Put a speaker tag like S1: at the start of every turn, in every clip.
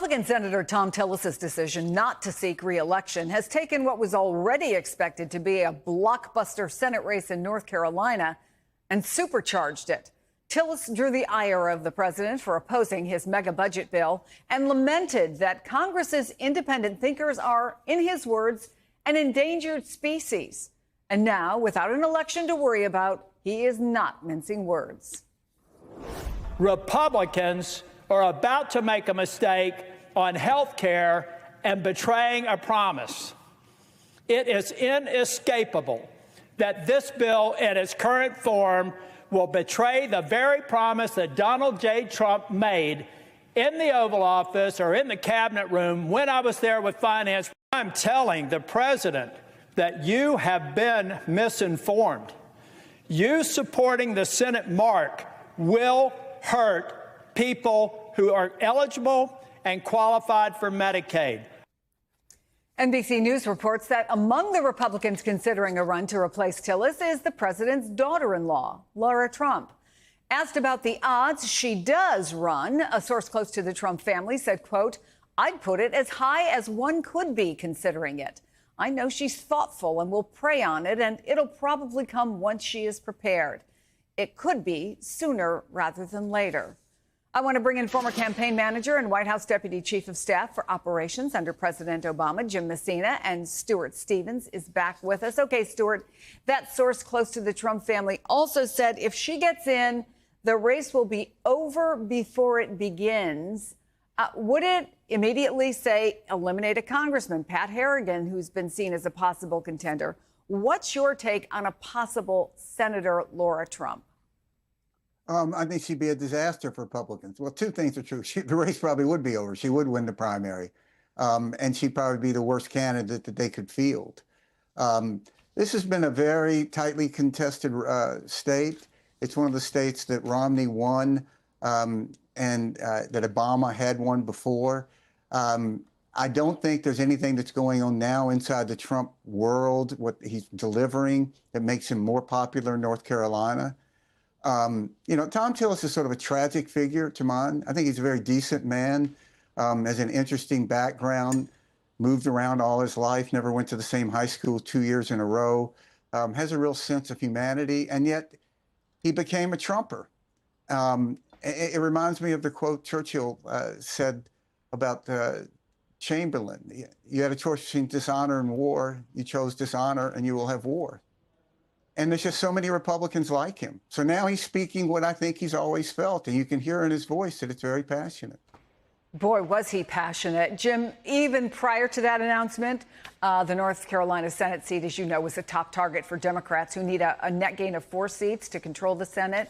S1: Republican Senator Thom Tillis's decision not to seek re-election has taken what was already expected to be a blockbuster Senate race in North Carolina and supercharged it. Tillis drew the ire of the president for opposing his mega budget bill and lamented that Congress's independent thinkers are, in his words, an endangered species. And now, without an election to worry about, he is not mincing words.
S2: Republicans are about to make a mistake on health care and betraying a promise. It is inescapable that this bill in its current form will betray the very promise that Donald J. Trump made in the Oval Office or in the cabinet room when I was there with finance. I'm telling the president that you have been misinformed. You supporting the Senate mark will hurt people who are eligible and qualified for Medicaid.
S1: NBC News reports that among the Republicans considering a run to replace Tillis is the president's daughter-in-law, Lara Trump. Asked about the odds she does run, a source close to the Trump family said, quote, "I'd put it as high as one could be considering it. I know she's thoughtful and will pray on it, and it'll probably come once she is prepared. It could be sooner rather than later." I want to bring in former campaign manager and White House Deputy Chief of Staff for Operations under President Obama, Jim Messina, and Stuart Stevens is back with us. Okay, Stuart, that source close to the Trump family also said if she gets in, the race will be over before it begins. Would it immediately say eliminate a congressman, Pat Harrigan, who's been seen as a possible contender? What's your take on a possible Senator Lara Trump?
S3: I think she'd be a disaster for Republicans. Well, two things are true. The race probably would be over. She would win the primary, and she'd probably be the worst candidate that they could field. This has been a very tightly contested state. It's one of the states that Romney won and that Obama had won before. I don't think there's anything that's going on now inside the Trump world, what he's delivering, that makes him more popular in North Carolina. You know, Thom Tillis is sort of a tragic figure to mine. I think he's a very decent man, has an interesting background, moved around all his life, never went to the same high school 2 years in a row, has a real sense of humanity, and yet he became a Trumper. It reminds me of the quote Churchill said about Chamberlain. You had a choice between dishonor and war. You chose dishonor, and you will have war. And there's just so many Republicans like him. So now he's speaking what I think he's always felt, and you can hear in his voice that it's very passionate.
S1: Boy, was he passionate. Jim, even prior to that announcement, the North Carolina Senate seat, as you know, was a top target for Democrats who need a net gain of 4 seats to control the Senate.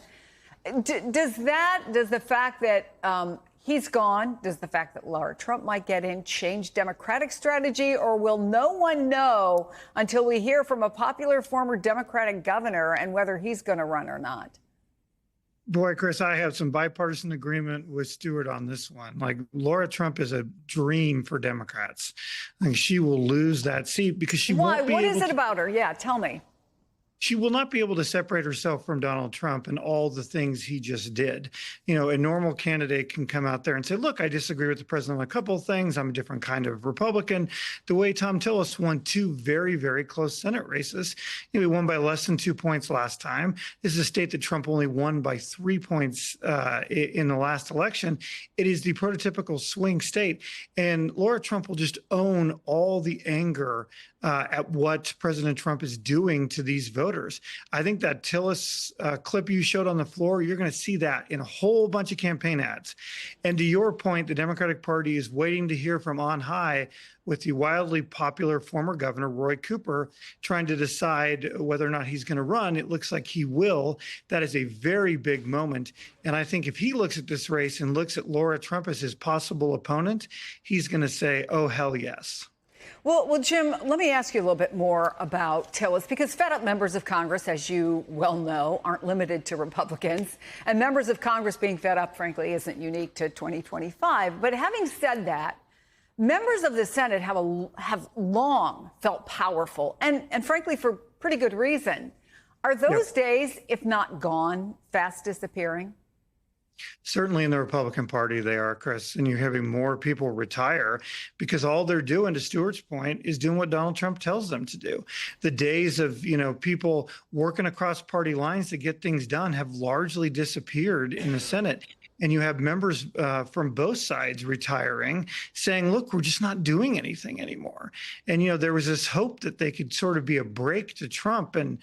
S1: Does the fact that he's gone, does the fact that Lara Trump might get in change Democratic strategy, or will no one know until we hear from a popular former Democratic governor and whether he's going to run or not?
S4: Boy, Chris, I have some bipartisan agreement with Stuart on this one. Like, Lara Trump is a dream for Democrats. I think she will lose that seat because she won't be able to.
S1: What is it about her? Yeah, tell me.
S4: She will not be able to separate herself from Donald Trump and all the things he just did. You know, a normal candidate can come out there and say, look, I disagree with the president on a couple of things. I'm a different kind of Republican. The way Thom Tillis won 2 very, very close Senate races. You know, he won by less than 2 points last time. This is a state that Trump only won by 3 points in the last election. It is the prototypical swing state. And Lara Trump will just own all the anger at what President Trump is doing to these voters. I think that Tillis clip you showed on the floor, you're going to see that in a whole bunch of campaign ads. And to your point, the Democratic Party is waiting to hear from on high with the wildly popular former governor, Roy Cooper, trying to decide whether or not he's going to run. It looks like he will. That is a very big moment. And I think if he looks at this race and looks at Lara Trump as his possible opponent, he's going to say, oh, hell yes.
S1: Well, Jim, let me ask you a little bit more about Tillis, because fed-up members of Congress, as you well know, aren't limited to Republicans. And members of Congress being fed up, frankly, isn't unique to 2025. But having said that, members of the Senate have long felt powerful, and frankly, for pretty good reason. Are those days, if not gone, fast disappearing?
S4: Certainly in the Republican Party, they are, Chris, and you're having more people retire because all they're doing, to Stuart's point, is doing what Donald Trump tells them to do. The days of, people working across party lines to get things done have largely disappeared in the Senate. And you have members from both sides retiring, saying, look, we're just not doing anything anymore. And, there was this hope that they could sort of be a break to Trump and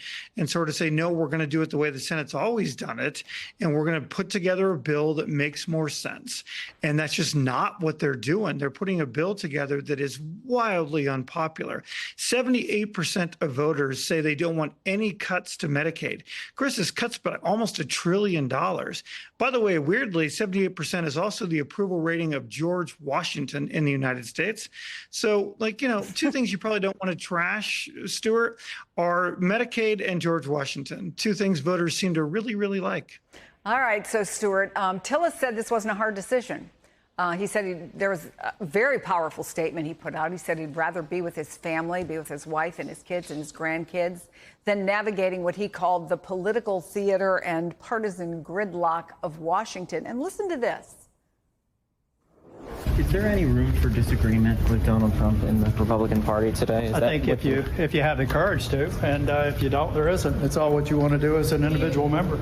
S4: sort of say, no, we're going to do it the way the Senate's always done it. And we're going to put together a bill that makes more sense. And that's just not what they're doing. They're putting a bill together that is wildly unpopular. 78% of voters say they don't want any cuts to Medicaid. Chris, this cuts by almost $1 trillion. By the way, weirdly, 78% is also the approval rating of George Washington in the United States. So, two things you probably don't want to trash, Stuart, are Medicaid and George Washington, two things voters seem to really, really like.
S1: All right. So, Stuart, Tillis said this wasn't a hard decision. He said there was a very powerful statement he put out. He said he'd rather be with his family, be with his wife and his kids and his grandkids than navigating what he called the political theater and partisan gridlock of Washington. And listen to this.
S5: Is there any room for disagreement with Donald Trump in the Republican Party today?
S2: I think if you have the courage to, and if you don't, there isn't. It's all what you want to do as an individual member.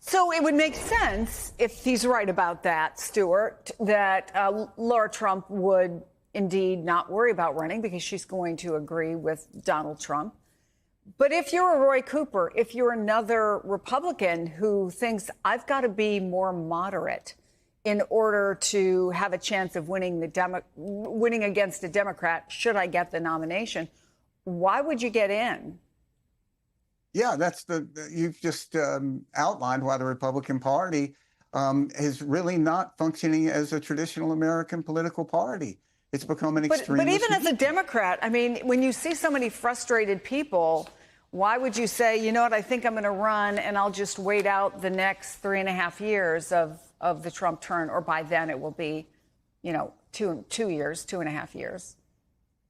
S1: So it would make sense, if he's right about that, Stuart, that Laura Trump would indeed not worry about running because she's going to agree with Donald Trump. But if you're a Roy Cooper, if you're another Republican who thinks I've got to be more moderate in order to have a chance of winning against a Democrat, should I get the nomination, why would you get in?
S3: Yeah, you've just outlined why the Republican Party is really not functioning as a traditional American political party. It's become an extreme.
S1: But even as a Democrat, I mean, when you see so many frustrated people, why would you say, you know what, I think I'm going to run and I'll just wait out the next 3.5 years of the Trump turn, or by then it will be, 2.5 years?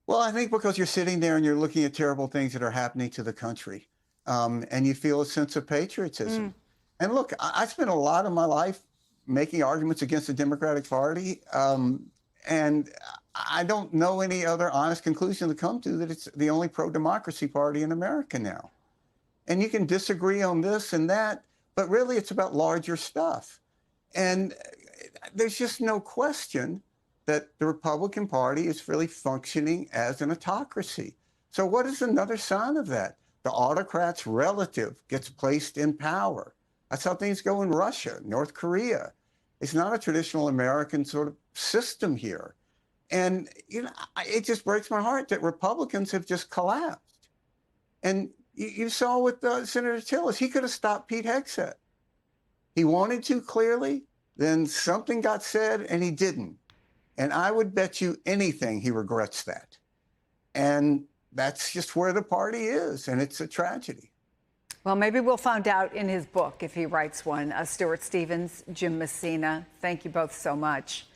S3: Well, I think because you're sitting there and you're looking at terrible things that are happening to the country. And you feel a sense of patriotism. And look, I spent a lot of my life making arguments against the Democratic Party. And I don't know any other honest conclusion to come to that it's the only pro-democracy party in America now. And you can disagree on this and that, but really it's about larger stuff. And there's just no question that the Republican Party is really functioning as an autocracy. So what is another sign of that? The autocrat's relative gets placed in power. That's how things go in Russia, North Korea. It's not a traditional American sort of system here. And, it just breaks my heart that Republicans have just collapsed. And you saw with Senator Tillis, he could have stopped Pete Hegseth. He wanted to, clearly, then something got said and he didn't. And I would bet you anything he regrets that. And that's just where the party is, and it's a tragedy.
S1: Well, maybe we'll find out in his book if he writes one. Stuart Stevens, Jim Messina, thank you both so much.